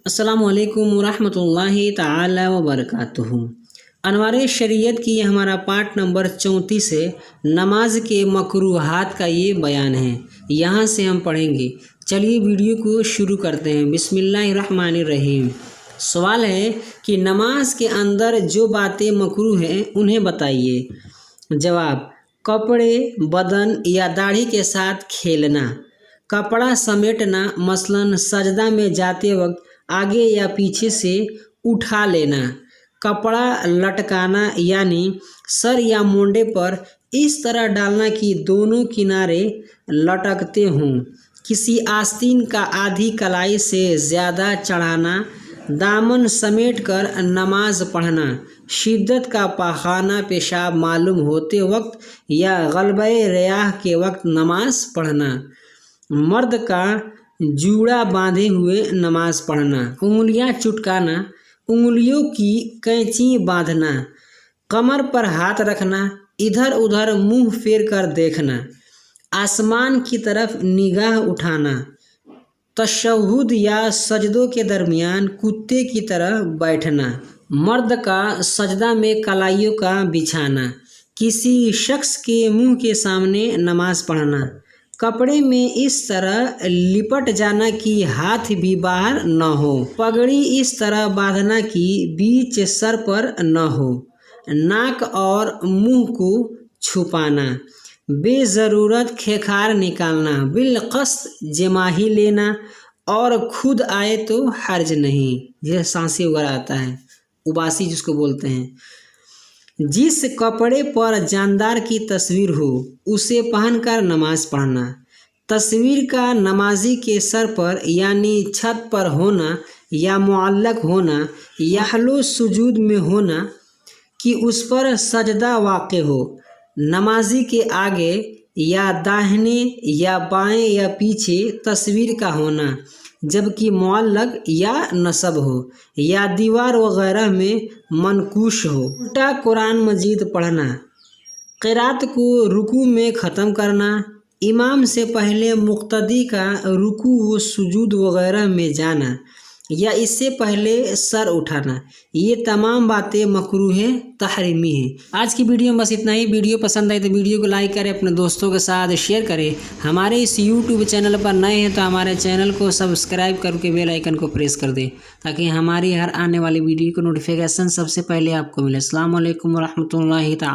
السلام علیکم ورحمۃ اللہ تعالی وبرکاتہ۔ انوار شریعت کی ہمارا پارٹ نمبر 34 ہے، نماز کے مکروہات کا یہ بیان ہے۔ یہاں سے ہم پڑھیں گے۔ چلیے ویڈیو کو شروع کرتے ہیں۔ بسم اللہ الرحمن الرحیم۔ سوال ہے کہ نماز کے اندر جو باتیں مکروہ ہیں انہیں بتائیے۔ جواب: کپڑے، بدن یا داڑھی کے ساتھ کھیلنا، کپڑا سمیٹنا، مثلاً سجدہ میں جاتے وقت آگے یا پیچھے سے اٹھا لینا، کپڑا لٹکانا یعنی سر یا مونڈے پر اس طرح ڈالنا کہ دونوں کنارے لٹکتے ہوں، کسی آستین کا آدھی کلائی سے زیادہ چڑھانا، دامن سمیٹ کر نماز پڑھنا، شدت کا پاخانہ پیشاب معلوم ہوتے وقت یا غلبہ ریاح کے وقت نماز پڑھنا، مرد کا جوڑا باندھے ہوئے نماز پڑھنا، انگلیاں چٹکانا، انگلیوں کی کینچی باندھنا، کمر پر ہاتھ رکھنا، ادھر ادھر منہ پھیر کر دیکھنا، آسمان کی طرف نگاہ اٹھانا، تشہد یا سجدوں کے درمیان کتے کی طرح بیٹھنا، مرد کا سجدہ میں کلائیوں کا بچھانا، کسی شخص کے منہ کے سامنے نماز پڑھنا، کپڑے میں اس طرح لپٹ جانا کہ ہاتھ بھی باہر نہ ہو، پگڑی اس طرح باندھنا کہ بیچ سر پر نہ ہو، ناک اور منہ کو چھپانا، بے ضرورت کھیکھار نکالنا، بالقصد جماہی لینا، اور خود آئے تو حرج نہیں، جیسے سانسی وغیرہ آتا ہے، اباسی جس کو بولتے ہیں۔ جس کپڑے پر جاندار کی تصویر ہو اسے پہن کر نماز پڑھنا، تصویر کا نمازی کے سر پر یعنی چھت پر ہونا یا معلق ہونا یا حلو سجود میں ہونا کہ اس پر سجدہ واقع ہو، نمازی کے آگے یا داہنے یا بائیں یا پیچھے تصویر کا ہونا جبکہ معلق یا نصب ہو یا دیوار وغیرہ میں منقوش ہو، الٹا قرآن مجید پڑھنا، قرات کو رکوع میں ختم کرنا، امام سے پہلے مقتدی کا رکوع و سجود وغیرہ میں جانا یا اس سے پہلے سر اٹھانا، یہ تمام باتیں مکروہ تحریمی ہیں۔ آج کی ویڈیو میں بس اتنا ہی۔ ویڈیو پسند آئی تو ویڈیو کو لائک کریں، اپنے دوستوں کے ساتھ شیئر کریں۔ ہمارے اس یوٹیوب چینل پر نئے ہیں تو ہمارے چینل کو سبسکرائب کر کے بیل آئیکن کو پریس کر دیں تاکہ ہماری ہر آنے والی ویڈیو کو نوٹیفیکیشن سب سے پہلے آپ کو ملے۔ السلام علیکم ورحمۃ اللہ تعالی۔